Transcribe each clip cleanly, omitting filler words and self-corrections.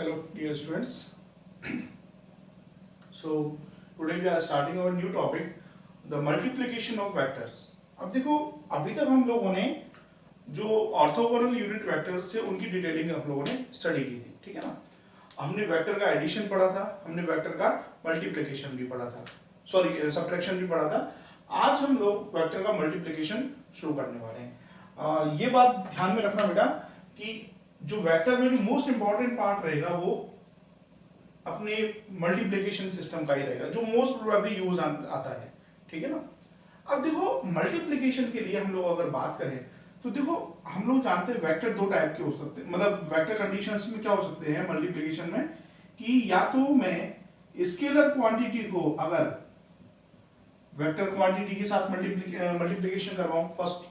Hello, dear students. So today we are starting our new topic, the multiplication of vectors. अब देखो, अभी तक हम लोगों ने जो ऑर्थोगोनल यूनिट वेक्टर्स थे उनकी डिटेलिंग हम लोगों ने स्टडी की थी, ठीक है ना। हमने वेक्टर का एडिशन पढ़ा था, हमने वेक्टर का मल्टीप्लिकेशन भी पढ़ा था, सॉरी सब्ट्रैक्शन भी पढ़ा था। आज हम लोग वेक्टर का मल्टीप्लिकेशन शुरू करने वाले हैं। ये बात ध्यान में रखना बेटा कि जो वेक्टर में जो मोस्ट इंपॉर्टेंट पार्ट रहेगा वो अपने मल्टीप्लिकेशन सिस्टम का ही रहेगा, जो मोस्ट प्रोबेबली यूज आता है, ठीक है ना। अब देखो, मल्टीप्लिकेशन के लिए हम लोग अगर बात करें तो देखो, हम लोग जानते हैं वेक्टर दो टाइप के हो सकते हैं, मतलब वेक्टर कंडीशंस में क्या हो सकते हैं मल्टीप्लिकेशन में, कि या तो मैं स्केलर क्वांटिटी को अगर वेक्टर क्वांटिटी के साथ मल्टीप्लिकेशन करवाऊं फर्स्ट,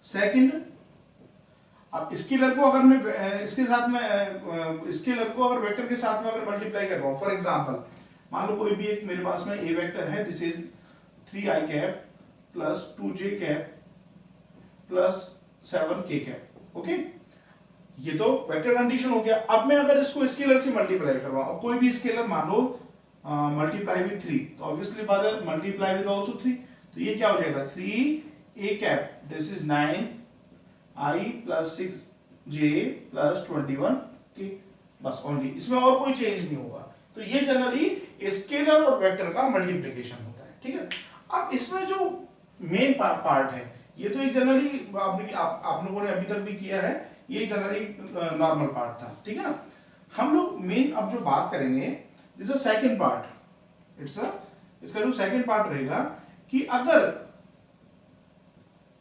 सेकंड अब स्केलर को अगर मैं इसके साथ में स्केलर को अगर वेक्टर के साथ में अगर मल्टीप्लाई करवाऊं, फॉर एग्जांपल मान लो कोई भी एक मेरे पास में ए वेक्टर है, this is 3i cap plus 2j cap plus 7k cap, okay. ये तो वेक्टर कंडीशन हो गया। अब मैं अगर इसको स्केलर से मल्टीप्लाई करवाऊं, कोई भी स्केलर मान लो मल्टीप्लाई विद 3, तो ऑब्वियसली बात है मल्टीप्लाई विद आल्सो 3, तो ये क्या हो जाएगा 3a cap, this is 9i plus 6j plus 21k, बस ओनली, इसमें और कोई चेंज नहीं होगा। तो ये जनरली स्केलर और वेक्टर का मल्टीप्लिकेशन होता है, ठीक है। अब इसमें जो मेन पार्ट है, ये तो एक जनरली आप लोगों ने अभी तक भी किया है, ये जनरली नॉर्मल पार्ट था, ठीक है ना। हम लोग मेन अब जो बात करेंगे, दिस इज सेकंड पार्ट, इसका जो सेकंड पार्ट रहेगा कि अगर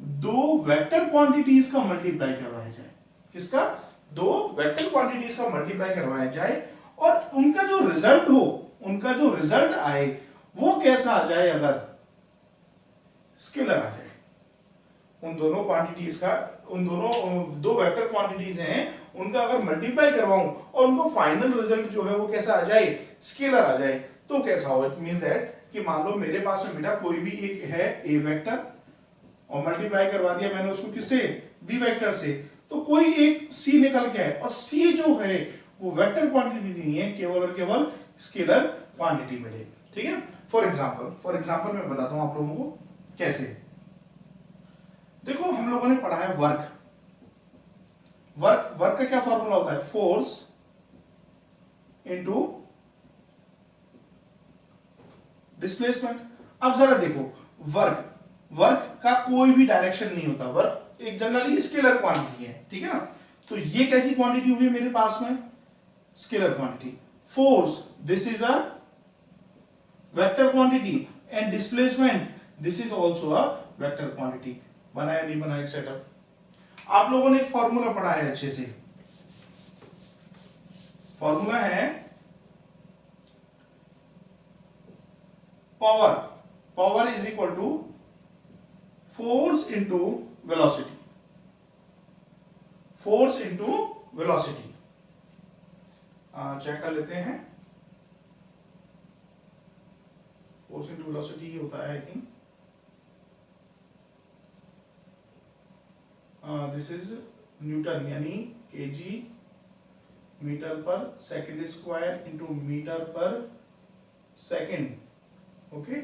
दो वेक्टर क्वांटिटीज का मल्टीप्लाई करवाया जाए, किसका, दो वेक्टर क्वांटिटीज का मल्टीप्लाई करवाया जाए और उनका जो रिजल्ट हो, उनका जो रिजल्ट आए वो कैसा आ जाए, अगर स्केलर आ जाए। उन दोनों क्वांटिटीज का, उन दोनों दो वेक्टर क्वांटिटीज हैं, उनका अगर मल्टीप्लाई करवाऊं और उनको फाइनल रिजल्ट जो है वो कैसा आ जाए, स्केलर आ जाए, तो कैसा हो। इट मींस दैट कि मान लो मेरे पास में बेटा कोई भी एक है ए वेक्टर और मल्टीप्लाई करवा दिया मैंने उसको किससे, बी वेक्टर से, तो कोई एक सी निकल के है और सी जो है वो वेक्टर क्वांटिटी नहीं है, केवल और केवल स्केलर क्वांटिटी मिले, ठीक है। फॉर एग्जांपल मैं बताता हूं आप लोगों को कैसे। देखो, हम लोगों ने पढ़ा है वर्क का क्या फॉर्मूला होता है, फोर्स इनटू डिस्प्लेसमेंट। अब जरा देखो, वर्क का कोई भी डायरेक्शन नहीं होता, वर्क एक जनरली स्केलर क्वांटिटी है, ठीक है ना। तो ये कैसी क्वांटिटी हुई मेरे पास में, scalar quantity. Force, this is a vector quantity and displacement, this is also a vector quantity. बनाया नहीं बनाया सेटअप। आप लोगों ने एक फॉर्मूला पढ़ा है अच्छे से, फॉर्मूला है power is equal to force into velocity, force into velocity. Check कर लेते हैं, फोर्स इंटू वेलोसिटी होता है I think, this is newton, यानी K G metre per second square into metre per second, okay.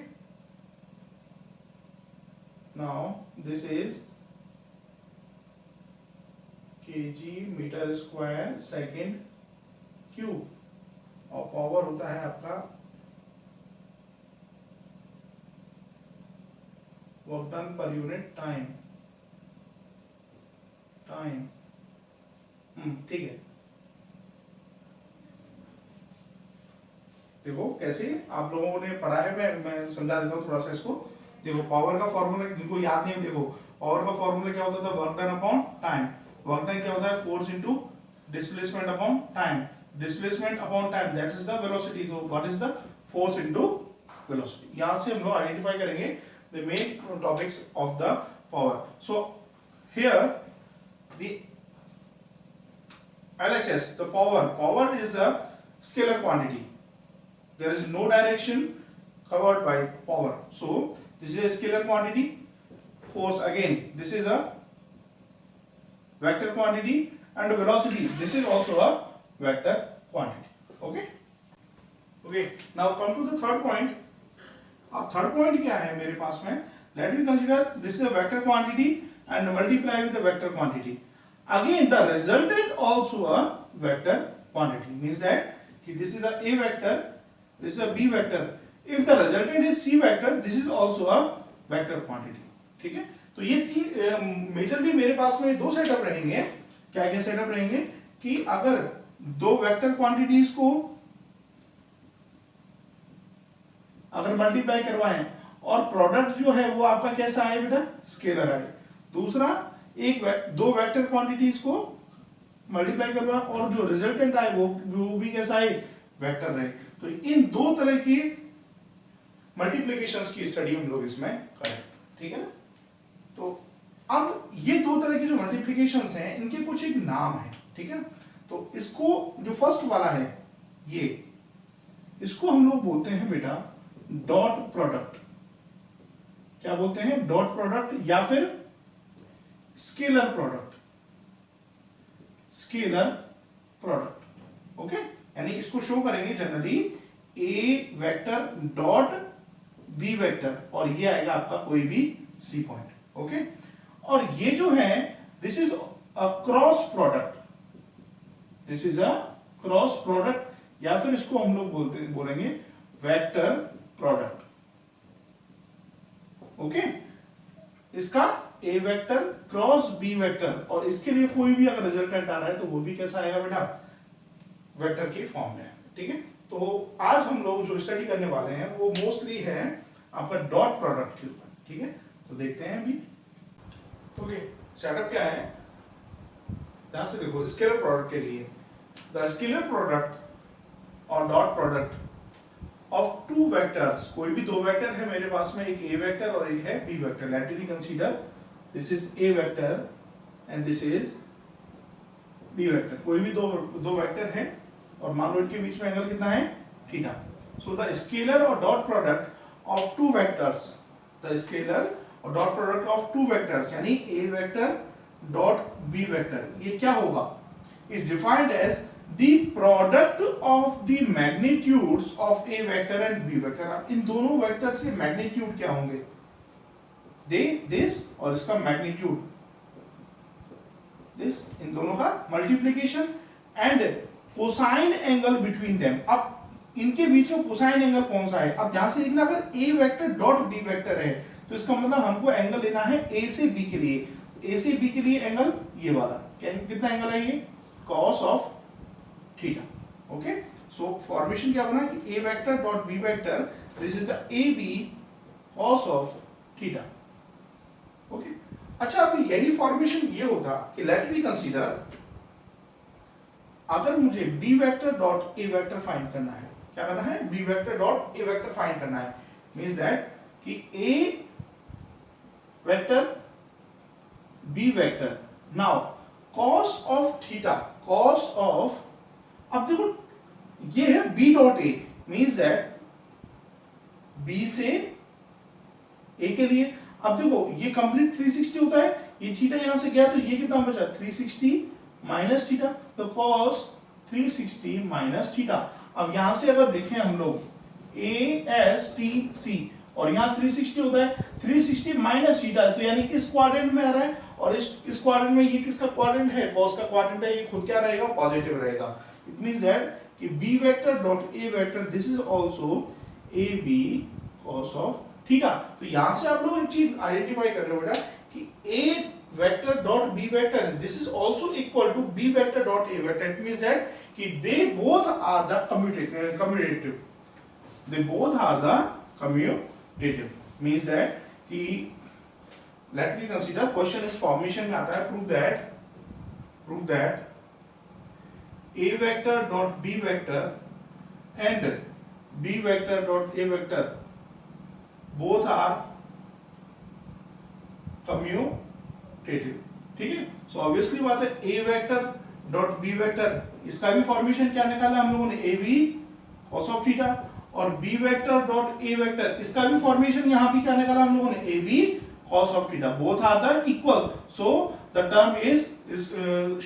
Now this is kg metre square second cube और power होता है आपका work done per unit time, ठीक है। देखो कैसे आप लोगों ने पढ़ा है, मैं समझा देता हूँ थोड़ा सा इसको। देखो, पावर का फॉर्मूला जिनको याद नहीं है, देखो पावर का फॉर्मूला क्या होता था, work done upon time. Work done क्या होता है, force into displacement upon time, displacement upon time, that is the velocity. So what is the force into velocity. यहां से हम लोग आइडेंटिफाई करेंगे the main topics of the power. So here the LHS, the power is a scalar quantity. There is no direction covered by power, so this is a scalar quantity. Force, again this is a vector quantity, and velocity, this is also a vector quantity. Okay okay, now come to the third point. अब third point क्या है मेरे पास में, let me consider this is a vector quantity and multiply with the vector quantity, again the resultant also a vector quantity, means that कि this is a a vector, this is a b vector, if the resultant is c vector, this is also a vector quantity। ठीक है, तो ये तीन majorly मेरे पास में दो सेटअप रहेंगे। क्या क्या सेटअप रहेंगे कि अगर दो वेक्टर क्वांटिटीज को अगर मल्टीप्लाई करवाएं और प्रोडक्ट जो है वो आपका कैसा आए बेटा, स्केलर आए। दूसरा, दो वेक्टर क्वांटिटीज को मल्टीप्लाई करवाएं और जो रिजल्टेंट आए वो भी कैसा आए, वेक्टर रहे। तो इन दो तरह की मल्टीप्लिकेशंस की स्टडी हम लोग इसमें करें। ठीक है ना, तो अब ये दो तरह की जो मल्टीप्लिकेशंस हैं इनके कुछ एक नाम है। ठीक है ना, तो इसको जो फर्स्ट वाला है ये, इसको हम लोग बोलते हैं बेटा डॉट प्रोडक्ट। क्या बोलते हैं, डॉट प्रोडक्ट या फिर scalar product, scalar product. Okay, यानी इसको शो करेंगे जनरली ए वेक्टर डॉट बी वेक्टर और ये आएगा आपका कोई भी सी पॉइंट। ओके, और ये जो है this is a cross product, this is a cross product या फिर इसको हम लोग बोलेंगे वेक्टर प्रोडक्ट। ओके, इसका ए वेक्टर क्रॉस बी वेक्टर और इसके लिए कोई भी अगर रिजल्टेंट आ रहा है तो वो भी कैसा आएगा बेटा, वेक्टर के फॉर्म में। ठीक है, तो आज हम लोग जो स्टडी करने वाले हैं वो मोस्टली है आपका डॉट प्रोडक्ट के ऊपर। ठीक है, तो देखते हैं अभी। ओके, सेटअप क्या है, ध्यान से देखो। स्केलर प्रोडक्ट के लिए द स्केलर प्रोडक्ट और dot product of two vectors, कोई भी दो वेक्टर है मेरे पास में, एक ए वेक्टर और एक है B vector. Let me consider this is A vector and this is B vector. कोई भी दो वेक्टर है और मान लो इनके बीच में एंगल कितना है, थीटा। सो द स्केलर और dot product of two vectors, the scalar और dot product of two vectors यानी a vector dot b vector, ये क्या होगा, is defined as the product of the magnitudes of a vector and b vector। अब इन दोनों vectors के magnitude क्या होंगे, दिस और इसका मैग्नीट्यूड दिस, इन दोनों का multiplication and cosine angle between them. अब इनके बीच में कोसाइन एंगल कौन सा है, अब ध्यान से देखना, अगर a vector dot b vector है तो इसका मतलब हमको एंगल लेना है a से b के लिए। a से b के लिए एंगल ये वाला, कितना एंगल है ये, cos of theta. Okay, so formation क्या बना कि a vector dot b vector, this is the ab cos of theta. Okay, अच्छा अभी यही फॉर्मेशन ये होता कि लेट मी कंसीडर, अगर मुझे b vector dot a vector find करना है, क्या करना है, b vector dot a vector find करना है, मींस दैट कि a vector b vector, now cos of theta, cos of, अब देखो ये है b dot A, means that b से a के लिए। अब देखो ये कंप्लीट 360 होता है, ये थीटा यहां से गया तो ये कितना बचा, 360 माइनस थीटा, तो cos 360 माइनस थीटा। अब यहां से अगर देखें हम लोग ASTC और यहां 360 होता है, 360 माइनस थीटा, तो यानी इस क्वाड्रेंट में आ रहा है और इस क्वाड्रेंट में ये किसका क्वाड्रेंट है, cos का क्वाड्रेंट है, ये खुद क्या रहेगा, पॉजिटिव रहेगा। इट मींस दैट कि b vector dot a vector, this is also ab cos of theta. तो यहां से आप लोग एक चीज आइडेंटिफाई कर रहे हो बेटा कि a vector dot b vector, this is also equal to b vector dot a vector. It means that कि they both are the commutative, they both are the commutative, means that कि let me consider, question इस formation में आता है, prove that a vector dot b vector and b vector dot a vector both are commutative। ठीक है, so obviously बात है a vector dot b vector, इसका भी फॉर्मेशन क्या निकाला हम लोगों ने, ab cos ऑफ थीटा, और b vector dot a vector, इसका भी फॉर्मेशन यहां भी क्या निकाला हम लोगों ने, ab cos of theta, both are the equal, so the term is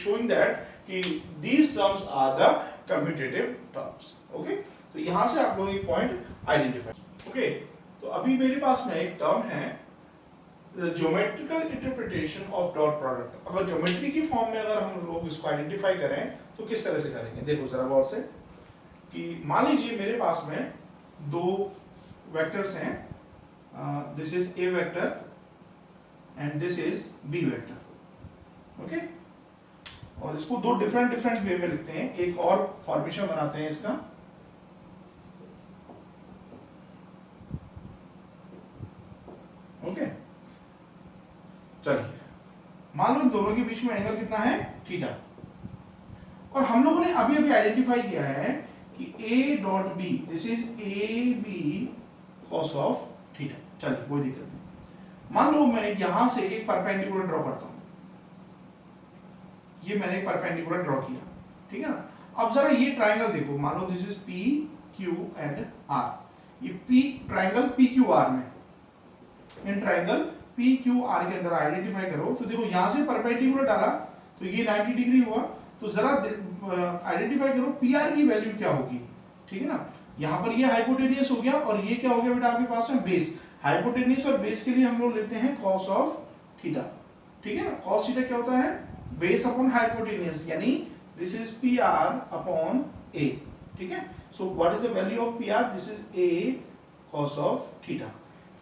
showing that कि these terms are the commutative terms. Okay, तो यहां से आप लोग एक पॉइंट आइडेंटिफाई. Okay, तो अभी मेरे पास में एक टर्म है geometrical interpretation of dot product. अगर ज्योमेट्री की फॉर्म में अगर हम लोग इसको आइडेंटिफाई करें तो किस तरह से करेंगे. देखो जरा गौर से कि मान लीजिए मेरे पास में दो वेक्टर्स हैं. This is A vector and this is B vector. Okay, और इसको दो डिफरेंट वे में लिखते हैं. एक और फॉर्मेशन बनाते हैं इसका. ओके, चलिए मान लो दोनों के बीच में एंगल कितना है, थीटा. और हम लोगों ने अभी अभी आइडेंटिफाई किया है कि a dot B, this is A B cos of theta. चलिए कोई दिक्कत नहीं. मान लो मैं यहां से एक परपेंडिकुलर ड्रॉ करता हूं. ये मैंने एक परपेंडिकुलर ड्रॉ किया, ठीक है ना. अब जरा ये ट्राइंगल देखो. मान लो this is P Q and R. ये P triangle P Q R में, in triangle P Q R के अंदर आइडेंटिफाई करो. तो देखो यहां से परपेंडिकुलर डाला तो ये 90 डिग्री हुआ. तो जरा आइडेंटिफाई करो पी आर की वैल्यू क्या होगी. ठीक है ना. यहां पर ये हाइपोटेनियस हो गया और ये क्या हो गया बेटा आपके पास में बेस. हाइपोटेनियस और बेस के लिए हम लोग लेते हैं cos ऑफ थीटा. ठीक है ना. cos थीटा क्या होता है, बेस अपॉन हाइपोटेनियस, यानी this is P R upon a. ठीक है. So what is the value of P R, this is a cos of theta.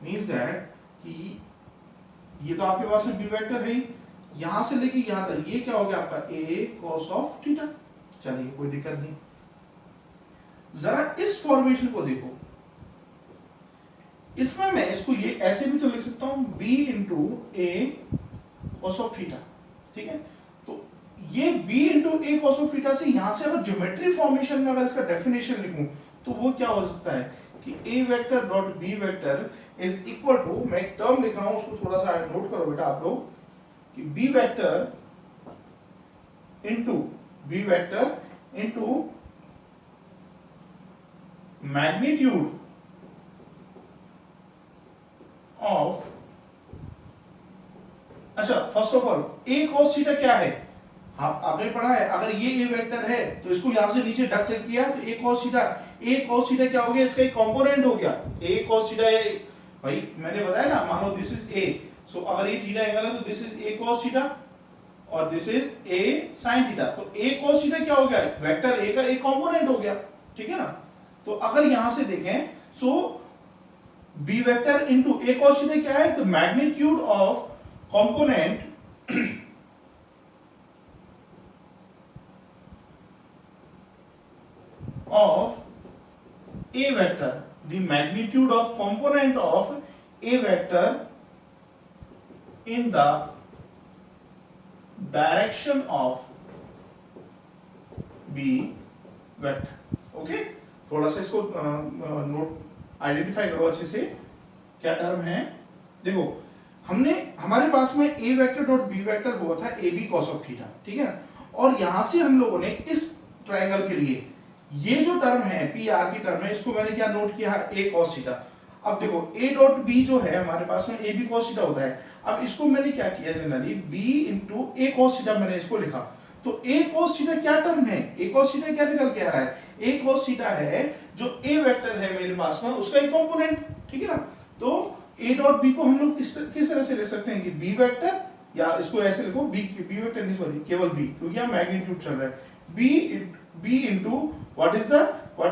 Means that कि ये तो आपके पास में बी वेक्टर है, यहां से लेके यहां तक ये क्या हो गया आपका a cos ऑफ थीटा. चलिए कोई दिक्कत नहीं. जरा इस फॉर्मेशन को देखो. इसमें मैं इसको ये ऐसे भी तो लिख सकता हूं b into A cos of theta. ठीक है. तो ये b into A cos of theta से यहां से अगर ज्योमेट्री फॉर्मेशन में अगर इसका डेफिनेशन लिखूं तो वो क्या हो सकता है कि a vector dot b vector is equal to, मैं एक टर्म लिख रहा हूं उसको थोड़ा सा नोट करो बेटा आप लोग, कि b vector into magnitude of, अच्छा first of all a cos theta क्या है. हाँ आपने पढ़ा है, अगर ये a वेक्टर है तो इसको यहां से नीचे ढक किया तो a cos थीटा क्या हो गया, इसका एक कंपोनेंट हो गया a cos थीटा. भाई मैंने बताया ना, मान लो दिस इज a, सो अगर ये थीटा एंगल है तो this is a cos theta और this is a sin theta. तो a cos थीटा क्या हो गया, वेक्टर a का एक कंपोनेंट हो गया. ठीक है ना. तो अगर यहां से देखें सो b vector into a cos theta क्या है, तो magnitude of component of a vector, the magnitude of component of a vector in the direction of b vector. Okay, थोड़ा सा इसको नोट आइडेंटिफाई करो अच्छे से क्या टर्म है. देखो हमने हमारे पास में a vector dot b vector हुआ था a b cos of theta. ठीक है. और यहां से हम लोगों ने इस ट्रायंगल के लिए ये जो टर्म है पी आर की टर्म है, इसको मैंने क्या नोट किया है, a cos थीटा. अब देखो a डॉट b जो है हमारे पास में a b cos थीटा होता है. अब इसको मैंने क्या किया, generally b into a cos theta मैंने इसको लिखा. तो a cos थीटा क्या टर्म है, a cos थीटा क्या निकल के आ रहा है, a cos थीटा है जो a वेक्टर है मेरे पास में उसका एक कंपोनेंट. ठीक है ना. तो a डॉट b को हम लोग किस तरह से ले सकते हैं कि b वेक्टर, या इसको ऐसे लिखो b वेक्टर नहीं सॉरी केवल b, क्योंकि यहां मैग्नीट्यूड चल रहा है. b into what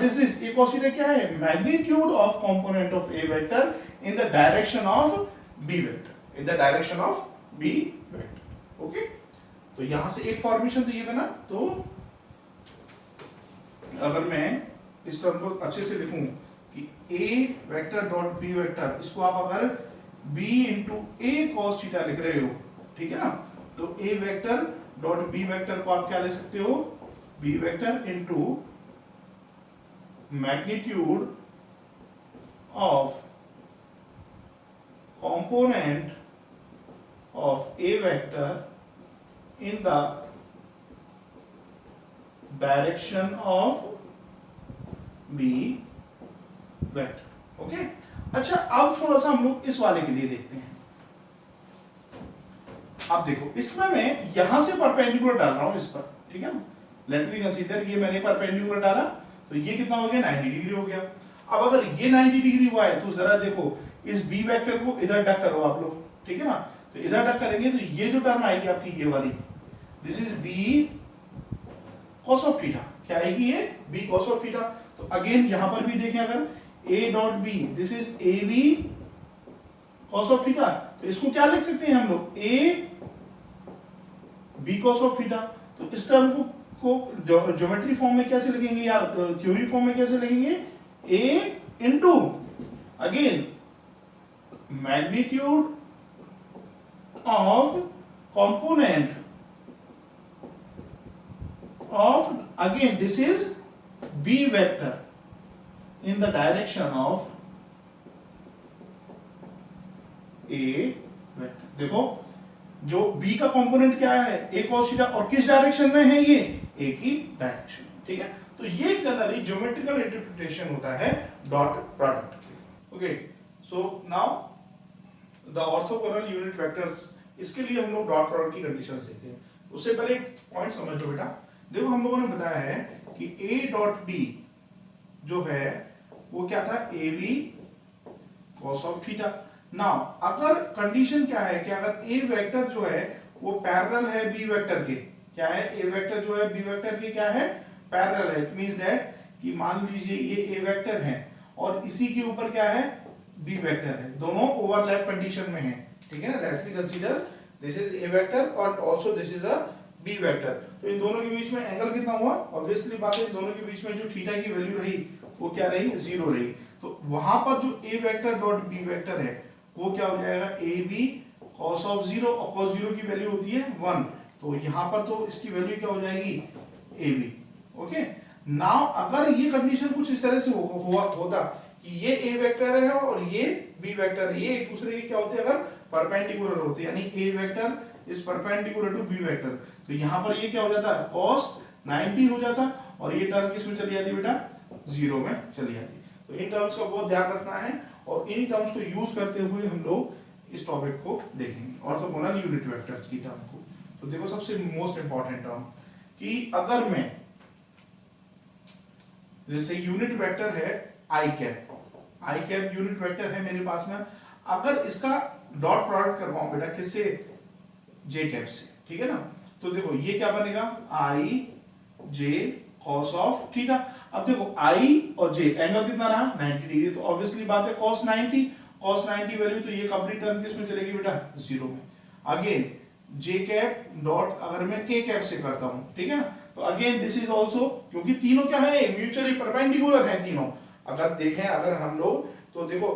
is this, a cos theta क्या है, magnitude of component of a vector in the direction of b vector, in the direction of b vector. Okay. तो यहां से एक फॉर्मेशन तो ये बना. तो अगर मैं इस टर्म को अच्छे से लिखूं कि a vector dot b vector, इसको आप अगर b into a cos theta लिख रहे हो, ठीक है ना, तो a vector dot b vector को आप क्या लिख सकते हो, b vector into magnitude of component of a vector in the direction of b vector. Okay. अच्छा अब थोड़ा सा हम लोग इस वाले के लिए देखते हैं. अब देखो इसमें मैं यहां से परपेंडिकुलर डाल रहा हूं इस पर, ठीक है ना, लेट मी कंसीडर ये मैंने परपेंडिकुलर डाला तो ये कितना हो गया 90 डिग्री हो गया। अब अगर ये 90 डिग्री हुआ है तो जरा देखो इस बी वेक्टर को इधर डक करो आप लोग, ठीक है ना, तो इधर डक करेंगे तो ये जो टर्म आएगी आपकी ये वाली, this is B cos of theta, क्या आएगी ये बी कॉस ऑफ थीटा। तो अगेन यहां पर भी देखें अगर a dot B, this is A B cos of theta, तो इसको क्या लिख सकते हैं हम लोग a b cos of theta. तो इस टर्म को ज्योमेट्री फॉर्म में कैसे लिखेंगे या थ्योरी फॉर्म में कैसे लिखेंगे, a into again magnitude of component of again this is b vector in the direction of a vector। देखो जो b का कंपोनेंट क्या है a cos थीटा, और किस डायरेक्शन में है ये a की डायरेक्शन, ठीक है। तो ये जनरली ज्योमेट्रिकल इंटरप्रिटेशन होता है डॉट प्रोडक्ट के। Okay, so now the orthogonal unit vectors, इसके लिए हम लोग डॉट प्रोडक्ट की कंडीशंस देखते हैं। उससे पहले एक पॉइंट समझ लो बेटा, देखो हम लोगों ने बताया है कि a डॉट b जो है वो क्या था A B cos of theta. Now अगर कंडीशन क्या है कि अगर a वेक्टर जो है वो पैरेलल है b वेक्टर के, क्या है a वेक्टर जो है b वेक्टर के क्या है पैरेलल है, इट मींस दैट कि मान लीजिए ये a वेक्टर है और इसी के ऊपर क्या है b वेक्टर है, दोनों ओवरलैप कंडीशन में है, ठीक है ना। Let's we consider this is a vector और also this is a b vector, तो इन दोनों के बीच में एंगल कितना हुआ, ऑब्वियसली बात है इन दोनों के बीच में जो थीटा की वैल्यू रही वो क्या रही, जीरो रही। तो वहां पर जो a vector dot b vector है वो क्या हो जाएगा A B cos of zero, और कॉस जीरो की वैल्यू होती है 1, तो यहां पर तो इसकी वैल्यू क्या हो जाएगी ए बी। ओके, नाउ अगर ये कंडीशन कुछ इस तरह से होता कि ये a वेक्टर है और ये b वेक्टर है, ये एक दूसरे के क्या होते हैं अगर परपेंडिकुलर होते, यानी a vector is perpendicular to b vector, तो यहां पर ये क्या हो जाता cos 90 हो जाता और ये टर्म किस में चली जाती बेटा, जीरो में चली जाती। तो इन टर्म्स का बहुत ध्यान रखना है और इन टर्म्स को यूज करते हुए हम लोग इस टॉपिक को देखेंगे ऑर्थोगोनल यूनिट वेक्टर्स की टर्म को। तो देखो सबसे मोस्ट इंपॉर्टेंट टर्म कि अगर मैं जैसे यूनिट वेक्टर है आई कैप यूनिट वेक्टर है मेरे पास में, अगर इसका डॉट प्रोडक्ट करवाऊं बेटा किससे, जे कैप से, ठीक है ना, तो देखो ये क्या बनेगा आई जे कॉस ऑफ थीटा। अब देखो आई और जे एंगल कितना रहा 90 डिग्री, तो ऑब्वियसली बात है cos 90 वैल्यू, तो ये कंप्लीट टर्म किस में चलेगी बेटा, जीरो में। अगेन जे कैप डॉट अगर मैं के कैप से करता हूं, ठीक है ना, तो अगेन दिस इज आल्सो, क्योंकि तीनों क्या है म्यूचुअली परपेंडिकुलर है तीनों। अगर देखें अगर हम लोग तो देखो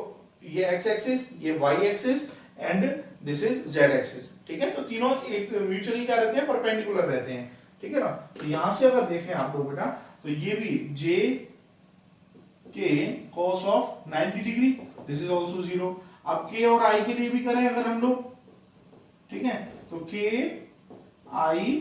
ये एक्स एक्सिस ये Y axis and this is Z axis, ठीक है, तो तीनों एक म्यूचुअली क्या रहते हैं परपेंडिकुलर रहते हैं, ठीक है ना। तो यहां से अगर देखें आप लोग बेटा तो ये भी जे के cos of 90 degree, this is also zero. अब के और आई के लिए भी करें अगर हम लोग, ठीक है, तो के आई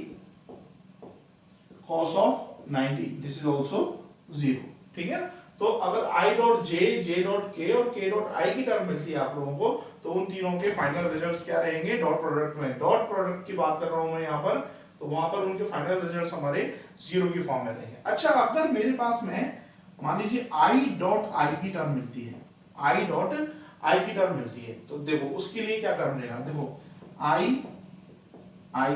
cos of 90 this is also zero, ठीक है। तो अगर i डॉट जे डॉट के और k डॉट i की टर्म मिलती है आप लोगों को, तो उन तीनों के फाइनल रिजल्ट्स क्या रहेंगे डॉट प्रोडक्ट में। डॉट प्रोडक्ट की बात कर रहा हूं मैं यहाँ पर, तो वहां पर उनके फाइनल रिजल्ट्स हमारे जीरो की फॉर्म में रहेंगे। अच्छा अगर मेरे पास में मान लीजिए i डॉट i की टर्म मिलती है, i डॉट i की टर्म मिलती है, तो देखो उसके लिए क्या टर्म रहेगा, देखो i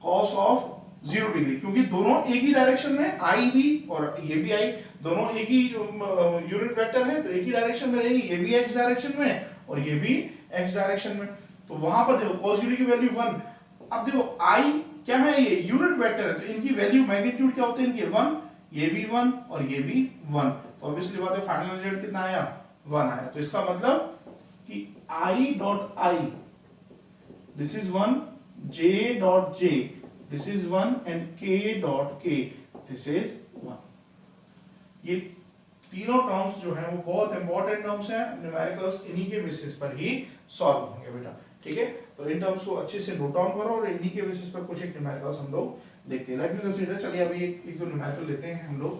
cos ऑफ 0 डिग्री, क्योंकि दोनों एक ही डायरेक्शन में आई भी और ये भी आई, दोनों एक ही यूनिट वेक्टर है तो एक ही डायरेक्शन में रहेगी, ये भी x डायरेक्शन में और ये भी x डायरेक्शन में, तो वहां पर देखो cos 0 की वैल्यू 1। अब देखो i क्या है ये यूनिट वेक्टर है, तो इनकी वैल्यू मैग्नीट्यूड क्या होते हैं इनके 1, ये भी 1 और ये भी 1, तो ऑब्वियसली बात है फाइनल रिजल्ट कितना आया 1 आया। तो इसका मतलब कि i dot i this is 1, j dot j this is 1 and k dot k this is 1। ये तीनों टर्म्स जो हैं वो बहुत इंपॉर्टेंट टर्म्स हैं, न्यूमेरिकल्स इन्हीं के बेसिस पर ही सॉल्व होंगे बेटा, ठीक है। तो इन टर्म्स को अच्छे से नोट डाउन करो और इन्हीं के बेसिस पर कुछ एक न्यूमेरिकल्स हम लोग देखते हैं। लेट मी कंसीडर, चलिए अभी एक दो न्यूमेरिकल लेते हैं हम लोग,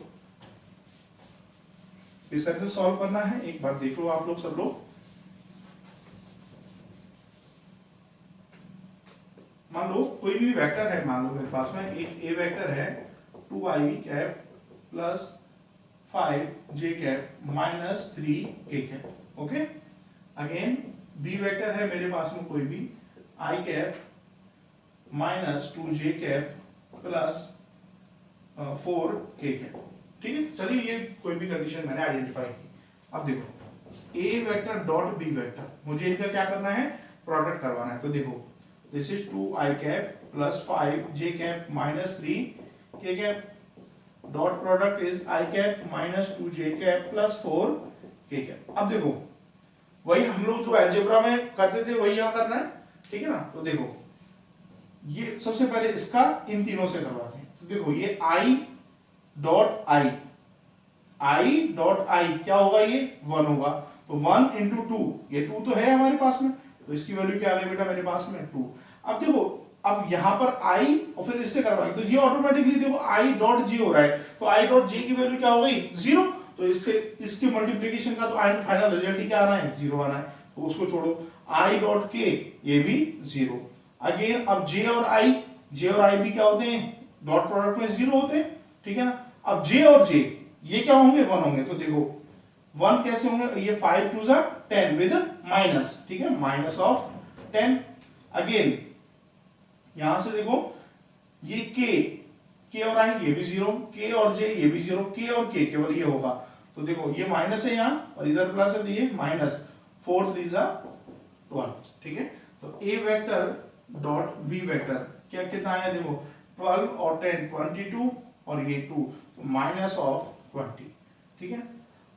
इस तरह से सॉल्व करना है, एक बार देख लो आप लोग सब लोग। मान लो कोई भी वेक्टर है, मान लो मेरे पास में एक ए वेक्टर है 2i cap plus 5j cap minus 3k cap. Okay, again B vector है मेरे पास में कोई भी i cap minus 2j cap plus 4k cap. ठीक है, चलिए ये कोई भी कंडीशन मैंने आइडेंटिफाई की। अब देखो ए वेक्टर डॉट बी वेक्टर, मुझे इनका क्या करना है, प्रोडक्ट करवाना है। तो देखो this is 2i cap plus 5j cap minus 3k cap, dot product is i cap minus 2j cap plus 4k cap. अब देखो वही हम लोग जो अलजेब्रा में करते थे वही यहाँ करना है, ठीक है ना। तो देखो ये सबसे पहले इसका इन तीनों से करवाते हैं। तो देखो ये i dot I, I dot I क्या होगा, ये 1 होगा। तो 1 इंटू 2, ये 2 तो है हमारे पास में, तो इसकी वैल्यू क्या आ गई बेटा मेरे पास में 2। अब देखो अब यहां पर i और फिर इससे करवाएंगे तो ये ऑटोमेटिकली देखो i डॉट j हो रहा है, तो i डॉट j की वैल्यू क्या हो गई 0। तो इससे इसके मल्टीप्लिकेशन का तो फाइनल रिजल्ट ही क्या आना है 0 आना है, तो उसको छोड़ो। i डॉट k ये भी 0। अगेन अब j और i भी क्या होते हैं, डॉट प्रोडक्ट में 0 होते हैं, ठीक है ना। अब j और j ये क्या होंगे 1 होंगे। तो देखो 1 कैसे होंगे, ये 5 टू 10 विद माइनस, ठीक है, माइनस ऑफ 10। अगेन यहां से देखो ये k और i ये भी 0, k और j ये भी 0, k और k केवल ये होगा। तो देखो ये माइनस है यहाँ और इधर प्लस है, तो ये माइनस 4 3 12, ठीक है। तो a vector dot b vector क्या कितना आया, देखो 12 और 10 22 और ये 2, तो माइनस ऑफ 20, ठीक है।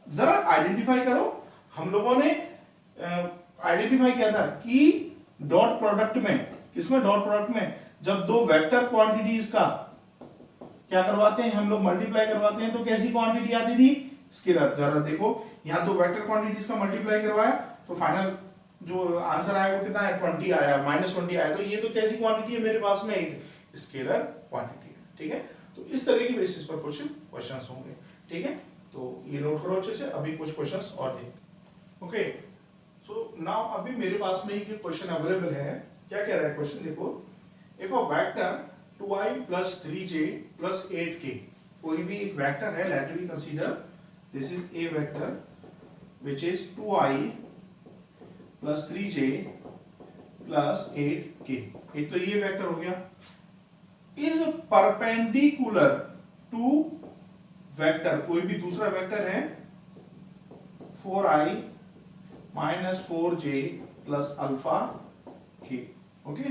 जरा आइडेंटिफाई करो, हम लोगों ने आइडेंटिफाई किया था कि डॉट प्रोडक्ट में, किसमें, डॉट प्रोडक्ट में जब दो वेक्टर क्वांटिटीज का क्या करवाते हैं हम लोग, मल्टीप्लाई करवाते हैं, तो कैसी क्वांटिटी आती थी, स्केलर। जरा देखो यहाँ दो वेक्टर क्वांटिटीज का मल्टीप्लाई करवाया तो फाइनल जो आंसर आया वो कितना है 20 आया, -20 आया। तो ये तो कैसी क्वांटिटी है मेरे पास में, एक स्केलर क्वांटिटी है, ठीक है। तो इस तरह की बेसिस पर कुछ क्वेश्चंस होंगे, ठीक है। तो ये नोट करो अच्छे से, अभी कुछ क्वेश्चंस और देखें। ओके, सो नाउ अभी मेरे पास में एक क्वेश्चन अवेलेबल है। क्या कह रहा है क्वेश्चन, देखो if a vector 2i plus 3j plus 8k, कोई भी एक वेक्टर है, let we consider this is a vector which is 2i plus 3j plus 8k। एक तो ये वेक्टर हो गया, इज परपेंडिकुलर टू वेक्टर, कोई भी दूसरा वेक्टर है 4i minus 4j plus alpha k। Okay,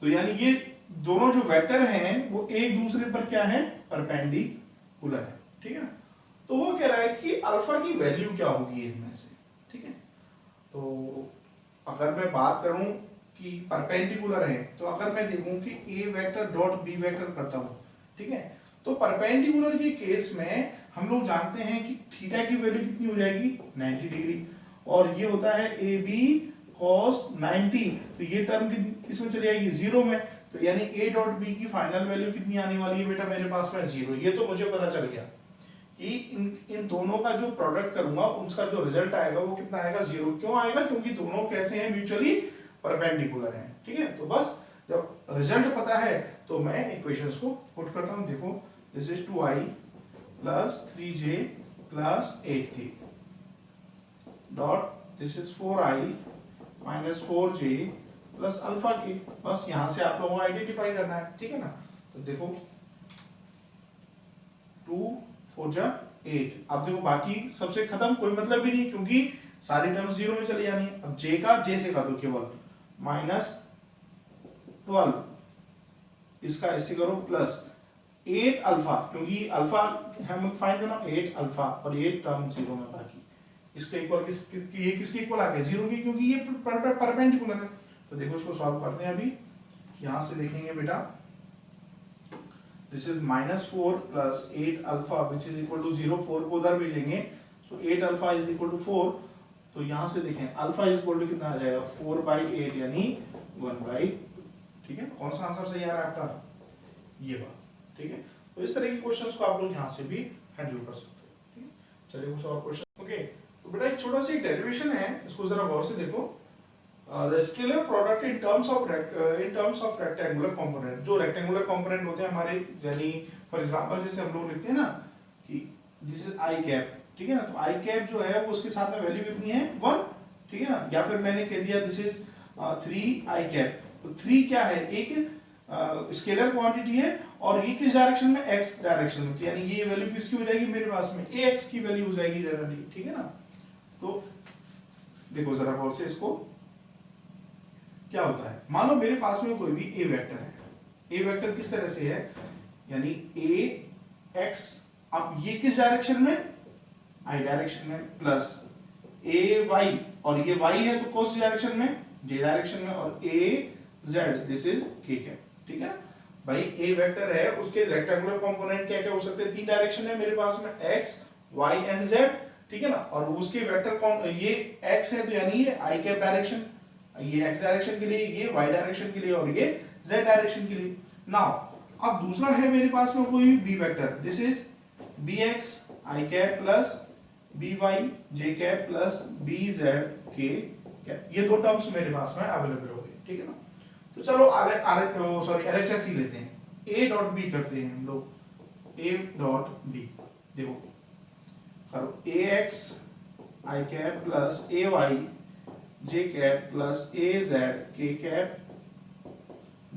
तो यानी ये दोनों जो वेक्टर हैं वो एक दूसरे पर क्या है, परपेंडिकुलर है, ठीक है ना। तो वो कह रहा है कि अल्फा की वैल्यू क्या होगी इनमें से, ठीक है। तो अगर मैं बात करूं कि परपेंडिकुलर है, तो अगर मैं देखूं कि ए वेक्टर डॉट बी वेक्टर करता हूं, ठीक है, तो परपेंडिकुलर के केस में हम लोग जानते हैं कि थीटा की वैल्यू कितनी हो जाएगी 90 डिग्री, और ये होता है ए बी cos 90, तो ये टर्म किसमें चली जाएगी 0 में। तो यानी a डॉट b की फाइनल वैल्यू कितनी आने वाली है बेटा मेरे पास में 0। ये तो मुझे पता चल गया कि इन दोनों का जो प्रोडक्ट करूंगा उसका जो रिजल्ट आएगा वो कितना आएगा 0। क्यों आएगा, क्योंकि दोनों कैसे हैं, म्यूचुअली परपेंडिकुलर हैं, ठीक है। तो बस जब रिजल्ट पता है तो मैं इक्वेशंस को पुट करता हूं। देखो this is 2i plus 3j plus 8k dot this is 4i minus 4j plus alpha के, बस यहां से आप लोगों को आइडेंटिफाई करना है, ठीक है ना। तो देखो 2 4 जा 8, अब देखो बाकी सबसे खत्म, कोई मतलब भी नहीं क्योंकि सारी टर्म 0 में चली जानी है। अब j का j से कर दो केवल, -12 इसका ऐसे करो प्लस 8 अल्फा, क्योंकि अल्फा हम फाइंड करना 8 अल्फा और 8 टर्म 0 में, बाकी इसके इक्वल ये किसके इक्वल आ गया 0 की, क्योंकि ये परपेंडिकुलर है। तो देखो इसको सॉल्व करते हैं। अभी यहां से देखेंगे बेटा this is -4 plus 8 alpha which is equal to 0, 4 को उधर भेजेंगे, so 8 alpha is equal to 4। तो यहां से देखें अल्फा इज इक्वल टू कितना आ जाएगा 4/8 यानी 1/, ठीक है। कौन सा आंसर सही आ रहा है आपका, ये बात, ठीक है। तो इस तरह के क्वेश्चंस को आप लोग यहां से भी हैंडल कर सकते हैं, ठीक है। चलिए कुछ और क्वेश्चन। ओके, तो बेटा एक छोटा सा डेरिवेशन है, इसको जरा गौर से देखो। The scalar product in terms of rectangular component, जो रेक्टेंगुलर कंपोनेंट होते हैं हमारे, यानी फॉर एग्जांपल जैसे हम लोग लिखते हैं ना कि दिस इज आई कैप, ठीक है ना, तो आई कैप जो है वो उसके साथ में वैल्यू कितनी है 1, ठीक है ना, या फिर मैंने कह दिया दिस इज 3 आई कैप, तो 3 क्या है, एक स्केलर क्वांटिटी है और ये किस डायरेक्शन में, x डायरेक्शन में, तो यानी ये वैल्यू किसकी हो जाएगी मेरे पास में, ax की वैल्यू हो जाएगी जनरली, ठीक है ना। तो देखो जरा गौर से इसको, क्या होता है, मान लो मेरे पास में कोई भी a वेक्टर है, a वेक्टर किस तरह से है, यानी ax, अब ये किस डायरेक्शन में, i डायरेक्शन में, प्लस ay, और ये y है तो कौन सी डायरेक्शन में, j डायरेक्शन में, और az this is k cap, ठीक है भाई। a वेक्टर है, उसके रेक्टेंगुलर कंपोनेंट क्या क्या हो सकते हैं, 3 डायरेक्शन है मेरे पास में, x y एंड z, ठीक है ना, और उसके वेक्टर कौन, ये x है तो यानी ये i कैप डायरेक्शन, ये x डायरेक्शन के लिए, ये y डायरेक्शन के लिए, और ये z डायरेक्शन के लिए। नाउ अब दूसरा है मेरे पास में कोई b vector, this is bx i cap plus by j cap plus bz k cap, ये दो टर्म्स मेरे पास में अवेलेबल हो गए, ठीक है ना। तो चलो LHS ही लेते हैं, a डॉट b करते हैं हम लोग, a डॉट b, देखो करो ax i cap plus ay j cap plus az k cap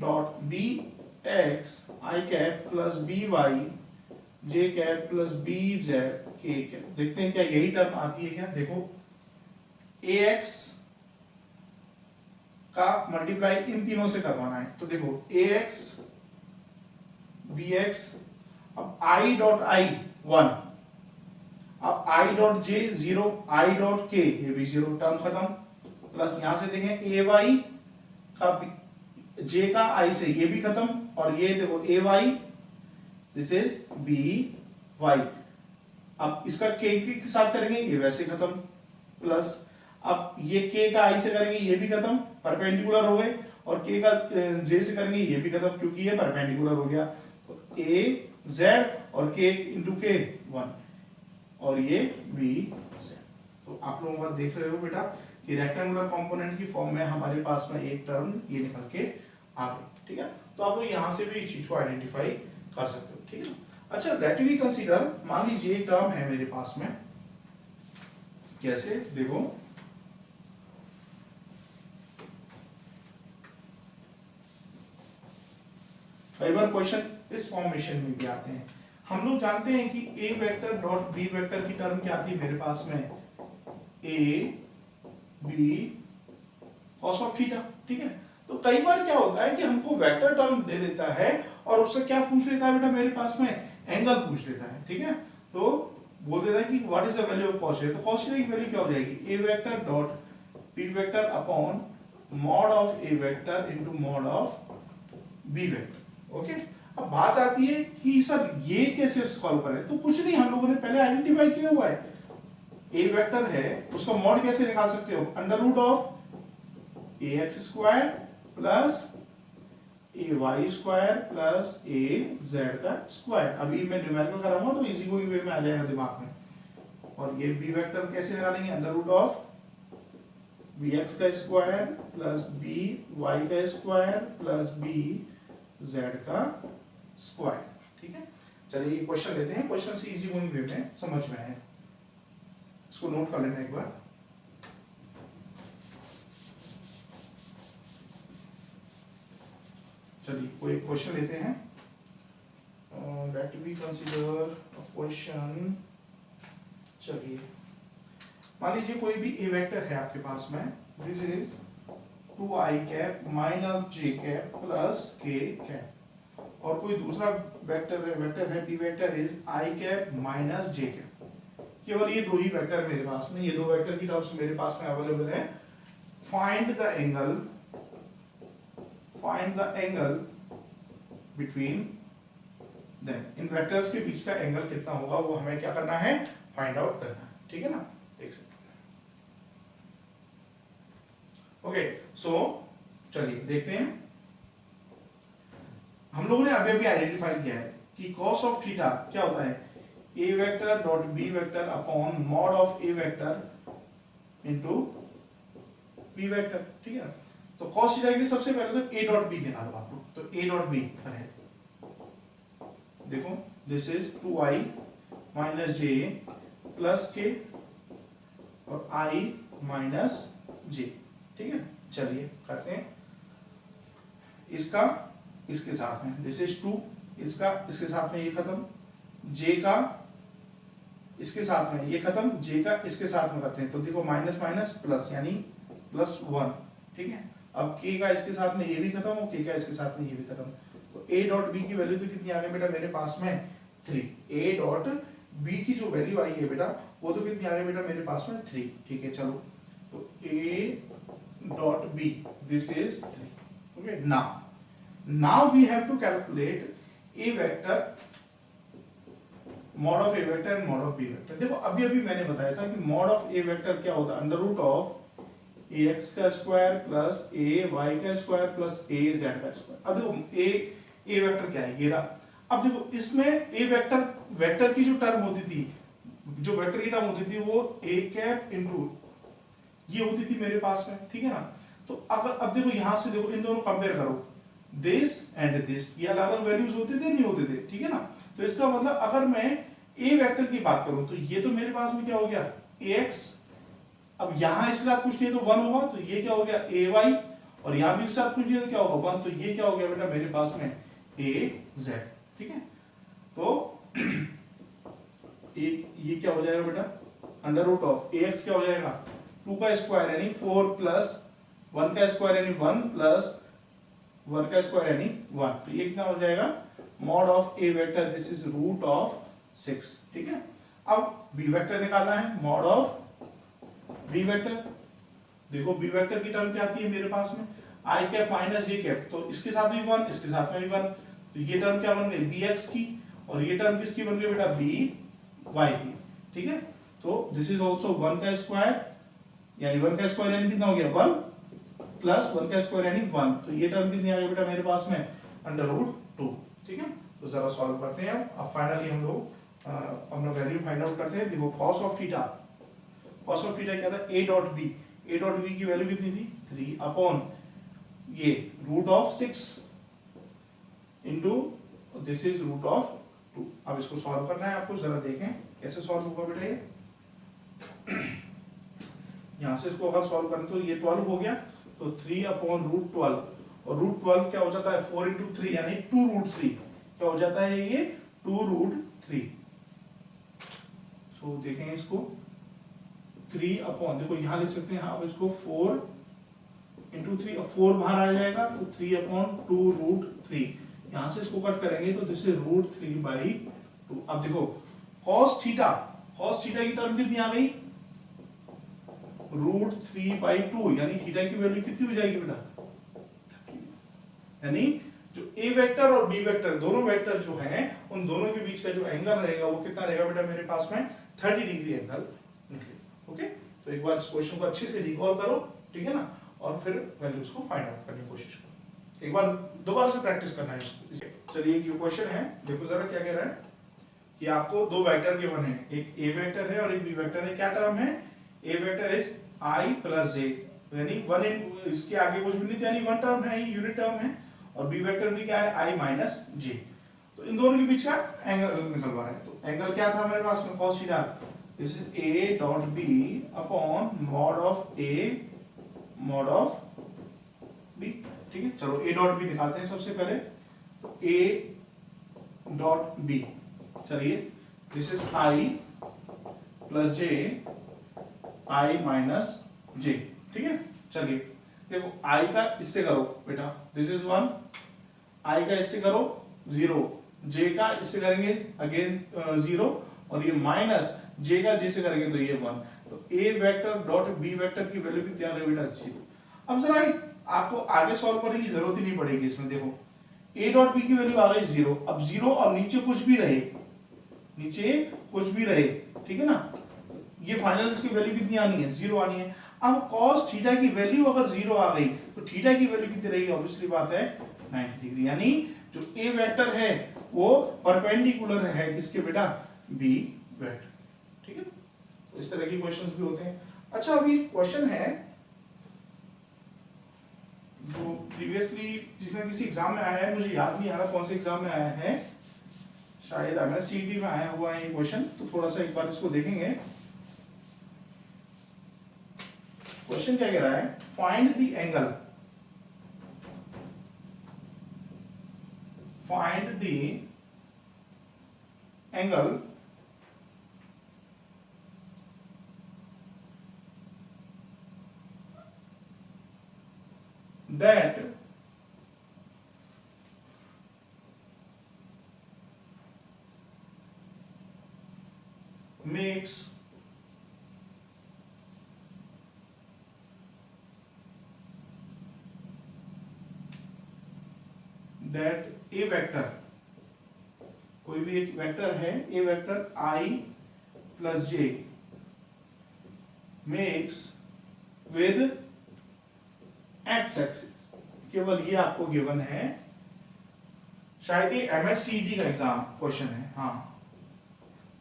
dot bx i cap plus by j cap plus bz k cap, देखते हैं क्या यही टर्म आती है क्या, देखो ax का मल्टीप्लाई इन तीनों से करवाना है, तो देखो ax bx, अब i डॉट i 1, अब i dot j 0, i dot k ये भी 0, टर्म खत्म, प्लस यहां से देखें ay का j का i से ये भी खत्म, और ये देखो ay दिस इज by, अब इसका k के साथ करेंगे ये वैसे खत्म, प्लस अब ये k का i से करेंगे ये भी खत्म, परपेंडिकुलर हो गए, और k का j से करेंगे ये भी खत्म क्योंकि ये परपेंडिकुलर हो गया, तो a z और k इंटू k 1, और ये b z। तो आप लोग बात देख रहे हो बेटा कि रेक्टेंगुलर कंपोनेंट की फॉर्म में हमारे पास में एक टर्म ये निकल के आ गई, ठीक है। तो आप लोग यहां से भी इस चीज को आइडेंटिफाई कर सकते हो, ठीक है ना। अच्छा लेट वी कंसीडर, मान लीजिए एक टर्म है मेरे पास में, कैसे देखो, कई बार क्वेश्चन इस फॉर्मेशन में भी आते हैं, हम लोग जानते हैं कि a vector dot b vector की टर्म क्या आती है मेरे पास में, a b cos of theta, ठीक है। तो कई बार क्या होता है कि हमको वेक्टर टर्म दे देता है और उससे क्या पूछ लेता है बेटा मेरे पास में, एंगल पूछ लेता है, ठीक है। तो बोल देता है कि what is the value of cos theta, तो cos थीटा की वैल्यू क्या हो जाएगी, a vector dot b vector upon mod of a vector into mod of b vector, okay. अब बात आती है कि सर ये कैसे सॉल्व करें, तो कुछ नहीं, हम लोगों ने पहले आइडेंटिफाई किया हुआ है, a वेक्टर है उसका मॉड कैसे निकाल सकते हो, under root of ax square plus ay square plus az का स्क्वायर, अभी मैं न्यूमेरिकल कराऊंगा तो इजी गोइंग वे में आ जाएगा दिमाग में, और ये b वेक्टर कैसे निकालेंगे, अंडर रूट ऑफ bx का स्क्वायर प्लस by का स्क्वायर प्लस bz का स्क्वायर, ठीक है। चलिए ये क्वेश्चन लेते हैं, क्वेश्चन से इजी गोइंग वे में समझ में आए, इसको नोट कर लेना एक बार। चलिए कोई क्वेश्चन लेते हैं, let we consider a question. चलिए मान लीजिए कोई भी a वेक्टर है आपके पास में, this is 2i cap minus j cap plus k cap, और कोई दूसरा वेक्टर है b vector is i cap minus j cap, केवल ये दो ही वेक्टर मेरे पास में, ये दो वेक्टर की टर्म्स मेरे पास में अवेलेबल है। Find the angle between them, in vectors के बीच का एंगल कितना होगा वो हमें क्या करना है, फाइंड आउट करना है, ठीक है ना। देख सकते ओके, सो चलिए देखते हैं, हम लोगों ने अभी आइडेंटिफाई किया है कि cos ऑफ थीटा क्या होता है, a vector dot b vector upon mod of a vector into B vector, ठीक है। तो cos थीटा के लिए सबसे पहले तो a डॉट बी निकालो आप लोग, तो a डॉट बी है, देखो this is 2i minus J plus के और i माइनस जे, ठीक है। चलिए करते हैं इसका इसके साथ में, दिस इज 2, इसका इसके साथ में ये खत्म, j का इसके साथ में ये खत्म, j का इसके साथ में करते हैं, तो देखो माइनस माइनस प्लस यानी प्लस 1, ठीक है। अब k का इसके साथ में ये भी खत्म और k का इसके साथ में ये भी खत्म, तो a डॉट b की वैल्यू तो कितनी आ गई बेटा मेरे पास में 3, a डॉट b की जो वैल्यू आई है बेटा वो तो कितनी आ गई बेटा मेरे पास में 3, ठीक है। चलो तो a dot b this is 3, okay. Now we have to calculate a vector, mod of a vector and mod of b vector. देखो अभी अभी मैंने बताया था कि मॉड ऑफ a वेक्टर क्या होता है, अंडर रूट ऑफ ax का स्क्वायर प्लस ay का स्क्वायर प्लस az का स्क्वायर। अब देखो a वेक्टर क्या है, ये रहा। अब देखो इसमें a वेक्टर की जो टर्म होती थी, जो वेक्टर की टर्म होती थी वो a कैप इनटू ये होती थी मेरे पास में, ठीक है ना। तो अब देखो यहां से देखो इन दोनों कंपेयर करो, दिस एंड दिस, ये अलग अलग वैल्यूज होते थे नहीं होते थे, ठीक है ना। तो इसका मतलब अगर मैं a वेक्टर की बात करूं तो ये तो मेरे पास में क्या हो गया ax, अब यहां इसके साथ कुछ नहीं है तो 1 होगा, तो ये क्या हो गया ay, और यहां भी इसके साथ कुछ नहीं है तो क्या होगा 1, तो ये क्या हो गया बेटा मेरे पास में az, ठीक है। तो ये क्या हो जाएगा बेटा अंडर रूट ऑफ ax क्या हो जाएगा 2 का स्क्वायर यानी 4 प्लस 1 का स्क्वायर यानी 1 प्लस 1 का स्क्वायर यानी 1, तो ये कितना हो जाएगा mod of a vector, this is root of 6, ठीक है। अब b वेक्टर निकालना है, मॉड ऑफ b वेक्टर, देखो b वेक्टर की टर्म क्या आती है मेरे पास में i cap minus j cap, तो इसके साथ भी 1 इसके साथ में भी 1, तो ये टर्म क्या बन गई bx की, और ये टर्म किसकी बन गई बेटा by की, ठीक है। तो दिस इज आल्सो 1 का स्क्वायर यानी 1 का स्क्वायर यानी कितना हो गया 1 प्लस 1 का स्क्वायर यानी 1, तो ये टर्म कितनी आ गई बेटा मेरे पास में अंडर रूट 2, ठीक है। तो जरा सॉल्व करते हैं। अब फाइनली हम लोग अपना वैल्यू फाइंड आउट करते हैं। देखो cos ऑफ थीटा क्या था a डॉट b की वैल्यू कितनी थी 3 अपॉन ये root of 6 into this is root of 2। अब इसको सॉल्व करना है आपको, जरा देखें कैसे सॉल्व होगा बेटा ये। यहां से इसको अगर सॉल्व करें तो ये 12 हो गया, तो 3 अपॉन रूट 12, और रूट 12 क्या हो जाता है 4 इंटू 3 यानी 2 रूट 3, क्या हो जाता है ये 2 रूट 3। सो देखें इसको 3 अपॉन, देखो यहां लिख सकते हैं आप इसको 4 इंटू 3, अब 4 बाहर आ जाएगा तो 3 अपॉन 2 रूट 3, यहां से इसको कट करेंगे तो दिस इज रूट 3 बाई 2। अब देखो cos थीटा की टर्म कितनी आ गई रूट 3 बाई 2, यानी थीटा की वैल्यू कितनी हो जाएगी बेटा, यानी जो a वेक्टर और b वेक्टर दोनों वेक्टर जो हैं उन दोनों के बीच का जो एंगल रहेगा वो कितना रहेगा बेटा मेरे पास में 30 डिग्री एंगल निकलेगा, ओके। तो एक बार इस क्वेश्चन को अच्छे से रिकॉल करो, ठीक है ना, और फिर वैल्यूज को फाइंड आउट करने की कोशिश करो, एक बार दोबारा से प्रैक्टिस करना है इसको। चलिए जो क्वेश्चन है देखो जरा क्या कह रहा है कि आपको दो वेक्टर गिवन है, एक a वेक्टर है और एक b वेक्टर है। क्या टर्म है a vector is i plus j, यानी 1 इन इसके आगे कुछ भी नहीं, यानी 1 टर्म है, यूनिट टर्म है, और b वेक्टर भी क्या है i माइनस j। तो इन दोनों के बीच का एंगल निकलवा रहे हैं, तो एंगल क्या था हमारे पास में cos theta, this is a dot b upon mod of a mod of b, ठीक है। चलो a डॉट b निकालते हैं सबसे पहले, तो a डॉट b, चलिए this is i plus j i minus j, ठीक है। चलिए देखो i का इससे करो बेटा दिस इज 1, i का इससे करो 0, j का इससे करेंगे अगेन 0, और ये माइनस j का j से करेंगे तो ये 1, तो a vector dot b vector की वैल्यू कितनी आ गई बेटा 0। अब जरा आपको आगे सॉल्व करने की जरूरत ही नहीं पड़ेगी इसमें, देखो a डॉट b की वैल्यू आ गई 0, अब 0 और नीचे कुछ भी रहे, ठीक है ना, ये फाइनल इसकी वैल्यू कितनी आनी है 0 आनी है। अब cos थीटा की वैल्यू अगर 0 आ गई तो थीटा की वैल्यू कितनी रहेगी, ऑब्वियसली बात है 90 डिग्री, यानी जो a वेक्टर है वो परपेंडिकुलर है किसके बेटा b वेक्टर, ठीक है। तो इस तरह के क्वेश्चंस भी होते हैं। अच्छा अभी क्वेश्चन है जो प्रीवियसली जिसमें किसी एग्जाम में आया है, मुझे याद नहीं आ रहा कौन से एग्जाम में आया है, शायद हमें सीईटी में आया हुआ है ये क्वेश्चन, तो थोड़ा सा एक बार इसको देखेंगे। क्वेश्चन क्या कह रहा है, find the angle, find the angle that makes that a vector, कोई भी एक वेक्टर है, a vector I plus j makes with x axis, केवल ये आपको गिवन है, शायद ये MSCD का एग्जाम क्वेश्चन है, हाँ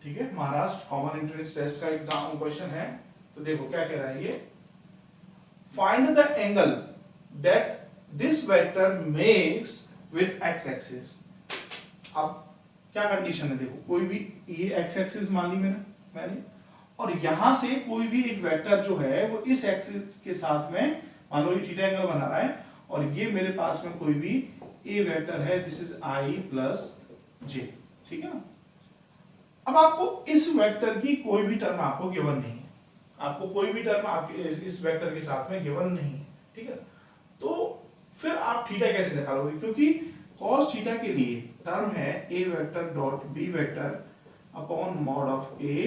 ठीक है, महाराष्ट्र कॉमन एंट्रेंस टेस्ट का एग्जाम क्वेश्चन है। तो देखो क्या कह रहा है ये, find the angle that this vector makes with x axis. अब क्या कंडीशन है, देखो कोई भी ये x एक्सिस मान ली मैंने, और यहां से कोई भी एक वेक्टर जो है वो इस एक्सिस के साथ में, मान लो ये थीटा एंगल बना रहा है, और ये मेरे पास में कोई भी a वेक्टर है, this is I plus j, ठीक है ना। अब आपको इस वेक्टर की कोई भी टर्म आपको गिवन नहीं है, आपको कोई भी टर्म आपके इस वेक्टर के साथ में गिवन नहीं है, ठीक है। तो फिर आप थीटा कैसे निकालोगे, क्योंकि cos थीटा के लिए टर्म है a vector dot b vector upon mod of a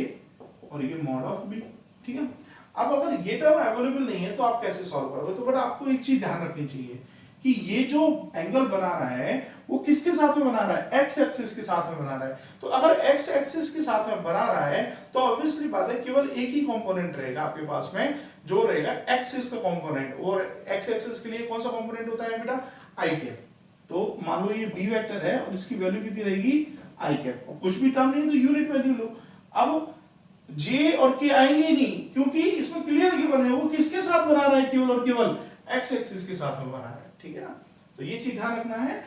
और ये मॉड ऑफ b, ठीक है। अब अगर ये टर्म अवेलेबल नहीं है तो आप कैसे सॉल्व करोगे, तो बट आपको एक चीज ध्यान रखनी चाहिए कि ये जो एंगल बना रहा है वो किसके साथ में बना रहा है, एक्स एक्सिस के साथ में बना रहा है। तो अगर एक्स एक्सिस के साथ में बना रहा है तो ऑब्वियसली बात है केवल एक ही कंपोनेंट रहेगा आपके पास में, जो रहेगा एक्सिस का कंपोनेंट, और एक्स एक्सिस के लिए कौन सा कंपोनेंट होता है बेटा, आई कैप। तो मान लो ये बी वेक्टर है और इसकी वैल्यू कितनी रहेगी, आई कैप, और कुछ भी टर्म नहीं तो यूनिट वैल्यू लो। अब जे और के आएंगे नहीं, क्योंकि इसमें क्लियर गिवन है वो किसके साथ बना रहा है, केवल और केवल एक्स एक्सिस के साथ में बना रहा है, ठीक है ना। तो ये चीज ध्यान रखना है,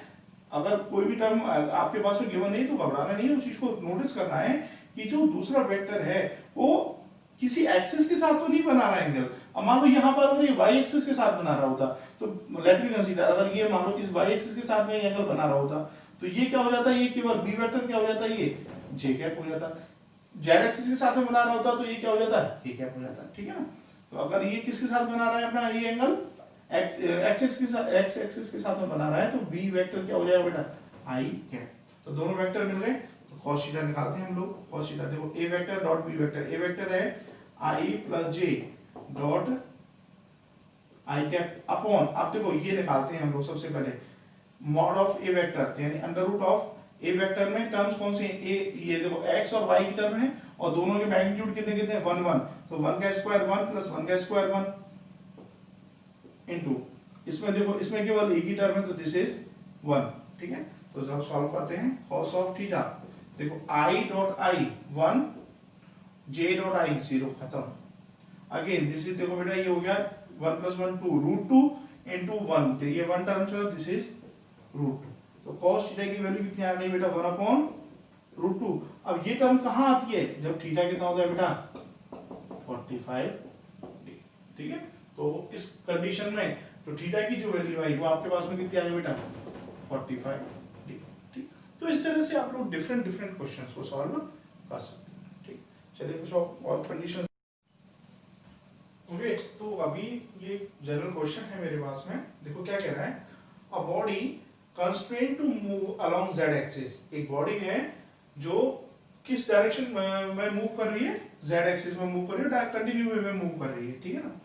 अगर कोई भी टर्म आपके पास में गिवन नहीं तो घबराना नहीं है, उस चीज को नोटिस करना है कि जो दूसरा वेक्टर है वो किसी एक्सिस के साथ तो नहीं बना रहा है एंगल। अब मान लो यहाँ पर अगर ये वाई एक्सिस के साथ बना रहा होता तो लेट मी कंसीडर, अगर ये मान लो इस वाई एक्सिस के साथ में एंगल बना रहा होता तो ये क्या हो जाता है, ये केवल बी वेक्टर क्या हो जाता है, ये जे कैप हो जाता। जेड एक्सिस के साथ में बना रहा होता तो ये क्या हो जाता है, के कैप हो जाता, ठीक है ना। तो अगर ये किसके साथ बना रहा है अपना ये एंगल, एक्स एक्सिस के साथ में बना रहा है, तो बी वेक्टर क्या हो जाएगा बेटा, आई कैप। तो दोनों वेक्टर मिल गए, तो cos थीटा निकालते हैं हम लोग। cos थीटा देखो a vector dot b vector, a vector है i plus j dot I cap upon, आप देखो ये निकालते हैं हम लोग सबसे पहले मॉड ऑफ a वेक्टर, यानी under root of a vector में टर्म्स कौन सी हैं, a ये देखो x और y की टर्म है और दोनों के मैग्नीट्यूड कितने कितने हैं, 1 1, तो 1 का स्क्वायर 1 प्लस 1 का स्क्वायर 1 इनटू, इसमें देखो इसमें केवल एक ही टर्म है तो दिस इज 1, ठीक है। तो जब सॉल्व करते हैं cos ऑफ थीटा, देखो i dot i 1, j dot i 0, खत्म। अगेन दिस इज देखो बेटा ये हो गया 1 प्लस 1 2 रूट 2 इनटू 1, तो ये 1 टर्म चलो दिस इज रूट 2। तो cos थीटा की वैल्यू कितनी आ गई बेटा, 1 अपॉन रूट 2। अब ये टर्म कहां आती है, जब थीटा कितना होता है बेटा 45 डिग्री, ठीक है। तो इस कंडीशन में तो थीटा की जो वैल्यू आई वो आपके पास में कितनी आ गई बेटा 45 डिग्री, ठीक। तो इस तरह से आप लोग डिफरेंट डिफरेंट क्वेश्चंस को सॉल्व कर सकते हैं, ठीक। चलिए कुछ और कंडीशन, ओके। तो अभी ये जनरल क्वेश्चन है मेरे पास में, देखो क्या कह रहा है, a body constraint to move along z axis, एक बॉडी है जो किस डायरेक्शन में मूव कर रही है, z एक्सिस में मूव कर रही है, डायरेक्ट कंटिन्यू वे में मूव कर रही है, ठीक है ना।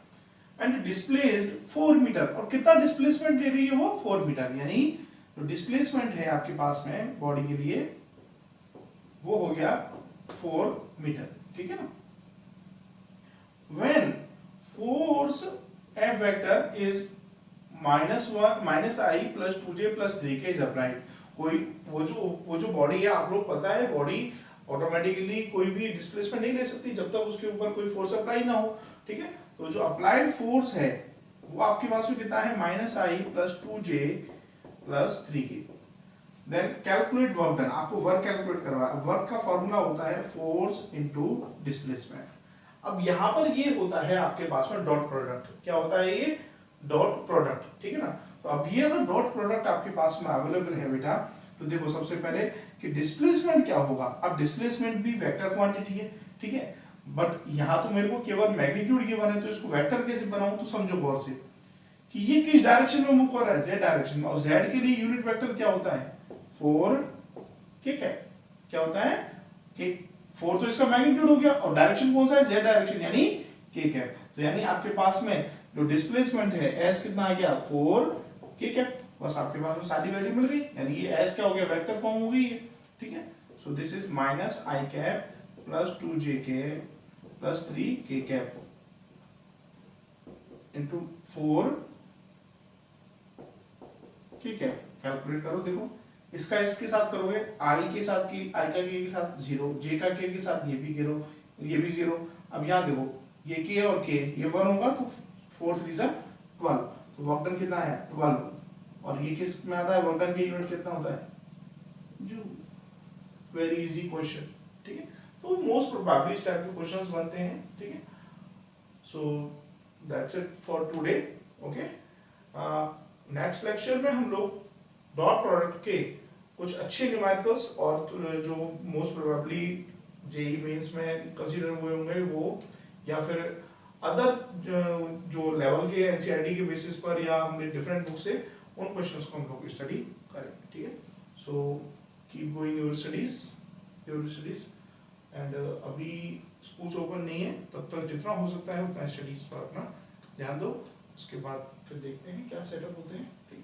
एंड डिस्प्लेस्ड 4 मीटर, और कितना डिस्प्लेसमेंट ले रही है वो 4 मीटर, यानी जो डिस्प्लेसमेंट है आपके पास में बॉडी के लिए वो हो गया 4 मीटर, ठीक है ना। When force F vector is minus i plus 2j plus 3k is applied, कोई वो जो बॉडी है, आप लोग पता है बॉडी ऑटोमेटिकली कोई भी डिस्प्लेसमेंट नहीं ले सकती जब तक उसके ऊपर कोई फोर्स अप्लाई ना हो, ठीक है। तो जो अप्लाइड फोर्स है वो आपके पास में कितना है minus i plus 2j plus 3k। Then calculate work done, आपको वर्क कैलकुलेट करवा है। वर्क का फॉर्मूला होता है फोर्स इनटू डिस्प्लेसमेंट। अब यहाँ पर ये होता है आपके पास में डॉट प्रोडक्ट। क्या होता है ये? डॉट प्रोडक्ट, ठीक है ना। तो अब ये अगर डॉट प्रोडक्ट आपके पास में अवेलेबल है बेटा, तो देखो सबसे पहले कि डिस्प्लेसमेंट क्या होगा। अब डिस्प्लेसमेंट भी वेक्टर क्वांटिटी है, ठीक है, बट यहाँ तो मेरे को केवल मैग्नीट्यूड गिवन है, तो इसको वेक्टर कैसे बनाऊं, तो समझो गौर से कि ये किस डायरेक्शन में मूव कर रहा है, जेड डायरेक्शन में। और जेड के लिए यूनिट वेक्टर क्या होता है? 4 के कैप। क्या होता है? कि 4 तो इसका मैग्नीट्यूड हो गया, और डायरेक्शन कौन सा है? जेड डायरेक्शन, यानी के कैप। तो यानी आपके पास में जो डिस्प्लेसमेंट है एस कितना आ गया? 4 के कैप। बस आपके पास में सारी वैल्यू मिल गई, यानी ये एस क्या हो गया? वेक्टर फॉर्म हो गई है, ठीक है। So this is minus I cap plus 2j cap plus 3 के कैप इंटू 4 के कैप। कैलकुलेट करो, देखो इसका इसके साथ करोगे, आई के साथ की आई का के साथ 0, जे का के साथ ये भी 0, ये भी 0। अब यहाँ देखो ये के और के ये 1 होगा, तो 4 3 12, तो वर्क डन कितना है? 12। और ये किस में आता है? वर्क डन की यूनिट कितना होता है? जूल। वेरी इजी क्वेश्चन, ठीक है। तो मोस्ट प्रोबेबली इस टाइप के क्वेश्चंस बनते हैं, ठीक है। So that's it for today, okay. Next lecture में हम लोग डॉट प्रोडक्ट के कुछ अच्छे न्यूमेरिकल्स और जो मोस्ट प्रोबेबली जेई मेंस में कंसीडर हुए होंगे वो, या फिर अदर जो लेवल के एनसीईआरटी के बेसिस पर या हमने डिफरेंट बुक से उन क्वेश्चंस को हम लोग स्टडी करेंगे, ठीक है। So keep going your studies and अभी स्कूल्स ओपन नहीं है, तब तक जितना हो सकता है उतना स्टडीज पर अपना ध्यान दो। उसके बाद फिर देखते हैं क्या सेटअप होते हैं, ठीक है।